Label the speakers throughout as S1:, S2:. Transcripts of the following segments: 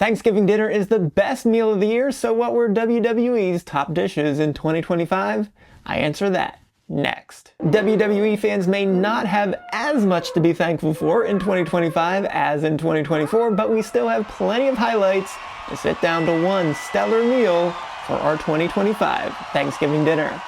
S1: Thanksgiving dinner is the best meal of the year, so what were WWE's top dishes in 2025? I answer that next. WWE fans may not have as much to be thankful for in 2025 as in 2024, but we still have plenty of highlights to sit down to one stellar meal for our 2025 Thanksgiving dinner.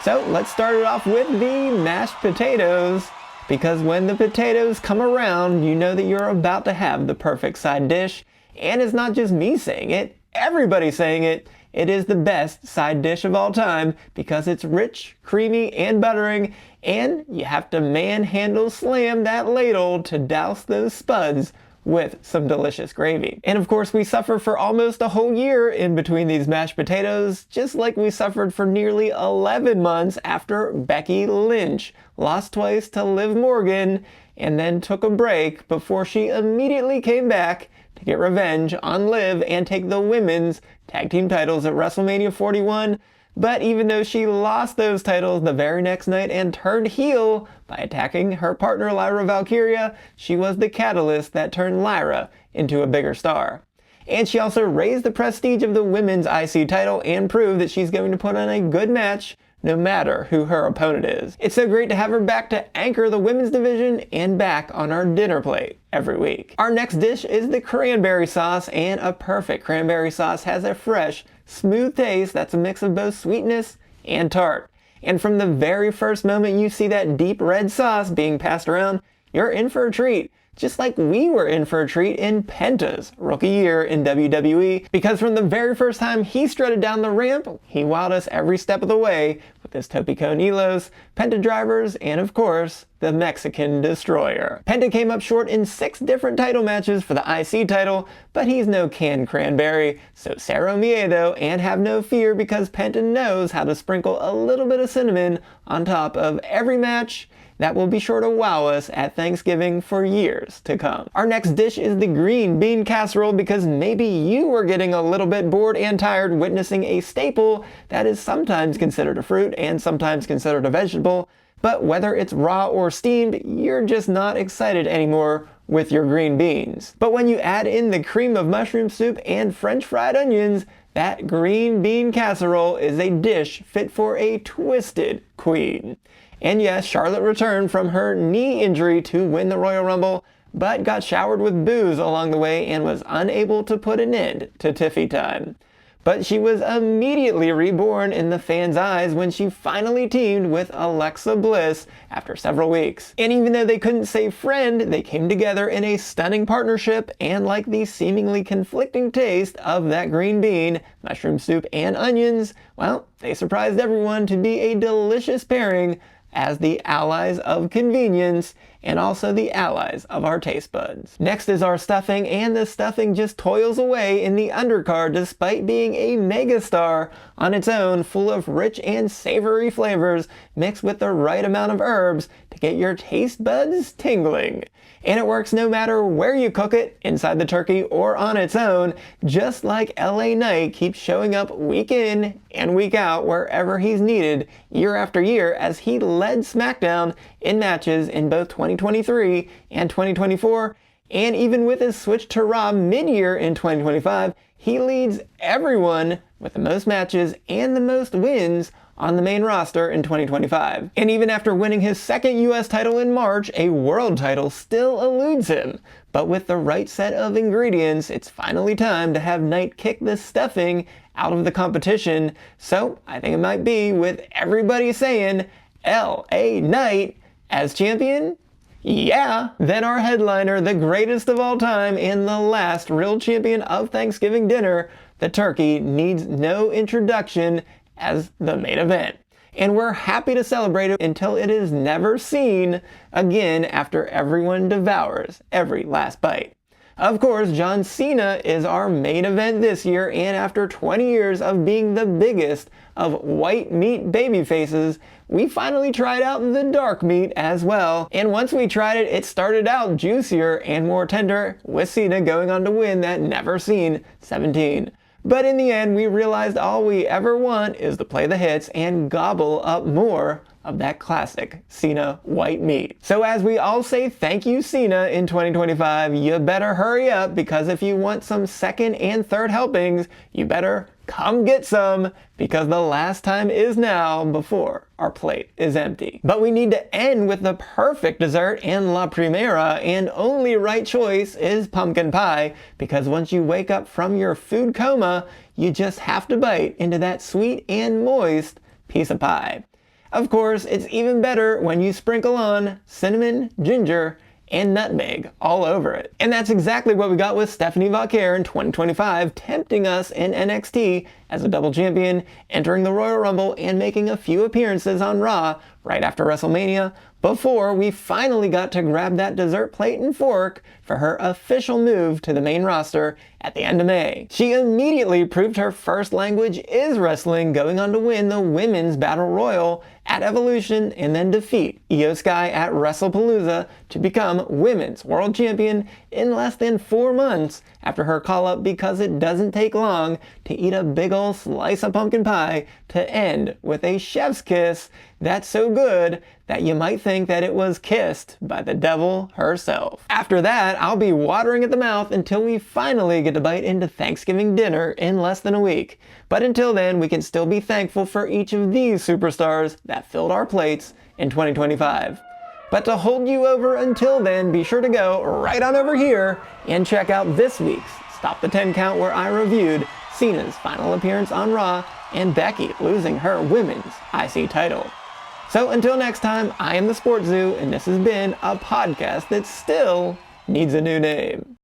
S1: So let's start it off with the mashed potatoes, because when the potatoes come around, you know that you're about to have the perfect side dish. And it's not just me saying it, everybody's saying it. It is the best side dish of all time because it's rich, creamy, and buttering, and you have to manhandle slam that ladle to douse those spuds with some delicious gravy. And of course, we suffer for almost a whole year in between these mashed potatoes, just like we suffered for nearly 11 months after Becky Lynch lost twice to Liv Morgan and then took a break before she immediately came back to get revenge on Liv and take the women's tag team titles at WrestleMania 41. But even though she lost those titles the very next night and turned heel by attacking her partner Lyra Valkyria, she was the catalyst that turned Lyra into a bigger star. And she also raised the prestige of the women's IC title and proved that she's going to put on a good match no matter who her opponent is. It's so great to have her back to anchor the women's division and back on our dinner plate every week. Our next dish is the cranberry sauce, and a perfect cranberry sauce has a fresh, smooth taste that's a mix of both sweetness and tart. And from the very first moment you see that deep red sauce being passed around, you're in for a treat. Just like we were in for a treat in Penta's rookie year in WWE, because from the very first time he strutted down the ramp, he wowed us every step of the way with his Topicone Elos, Penta drivers, and of course, the Mexican Destroyer. Penta came up short in 6 different title matches for the IC title, but he's no canned cranberry, so cero miedo, and have no fear because Penta knows how to sprinkle a little bit of cinnamon on top of every match. That will be sure to wow us at Thanksgiving for years to come. Our next dish is the green bean casserole, because maybe you were getting a little bit bored and tired witnessing a staple that is sometimes considered a fruit and sometimes considered a vegetable, but whether it's raw or steamed, you're just not excited anymore with your green beans. But when you add in the cream of mushroom soup and French fried onions, that green bean casserole is a dish fit for a twisted queen. And yes, Charlotte returned from her knee injury to win the Royal Rumble, but got showered with booze along the way and was unable to put an end to Tiffy time. But she was immediately reborn in the fans' eyes when she finally teamed with Alexa Bliss after several weeks. And even though they couldn't say friend, they came together in a stunning partnership, and like the seemingly conflicting taste of that green bean, mushroom soup, and onions, well, they surprised everyone to be a delicious pairing as the allies of convenience and also the allies of our taste buds. Next is our stuffing, and the stuffing just toils away in the undercard despite being a megastar on its own, full of rich and savory flavors mixed with the right amount of herbs to get your taste buds tingling. And it works no matter where you cook it, inside the turkey or on its own, just like LA Knight keeps showing up week in and week out wherever he's needed year after year, as he led SmackDown in matches in both 2023 and 2024, and even with his switch to Raw mid-year in 2025, he leads everyone with the most matches and the most wins on the main roster in 2025. And even after winning his second US title in March, a world title still eludes him. But with the right set of ingredients, it's finally time to have Knight kick the stuffing out of the competition. So I think it might be with everybody saying LA Knight as champion. Yeah, then our headliner, the greatest of all time and the last real champion of Thanksgiving dinner, the turkey, needs no introduction as the main event. And we're happy to celebrate it until it is never seen again after everyone devours every last bite. Of course, John Cena is our main event this year, and after 20 years of being the biggest of white meat baby faces, we finally tried out the dark meat as well. And once we tried it, it started out juicier and more tender, with Cena going on to win that never seen 17. But in the end, we realized all we ever want is to play the hits and gobble up more of that classic Cena white meat. So as we all say thank you Cena in 2025, you better hurry up, because if you want some second and third helpings, you better come get some, because the last time is now before our plate is empty. But we need to end with the perfect dessert and la primera, and only right choice is pumpkin pie, because once you wake up from your food coma, you just have to bite into that sweet and moist piece of pie. Of course, it's even better when you sprinkle on cinnamon, ginger, and nutmeg all over it. And that's exactly what we got with Stephanie Vauquer in 2025, tempting us in NXT as a double champion, entering the Royal Rumble, and making a few appearances on Raw right after WrestleMania, before we finally got to grab that dessert plate and fork for her official move to the main roster at the end of May. She immediately proved her first language is wrestling, going on to win the Women's Battle Royal at Evolution and then defeat Io Sky at WrestlePalooza to become Women's World Champion in less than 4 months after her call-up, because it doesn't take long to eat a big ol' slice of pumpkin pie to end with a chef's kiss that's so good that you might think that it was kissed by the devil herself. After that, I'll be watering at the mouth until we finally get to bite into Thanksgiving dinner in less than a week. But until then, we can still be thankful for each of these superstars that filled our plates in 2025. But to hold you over until then, be sure to go right on over here and check out this week's Stop the 10 Count, where I reviewed Cena's final appearance on Raw and Becky losing her women's IC title. So until next time, I am the SportsZu, and this has been a podcast that still needs a new name.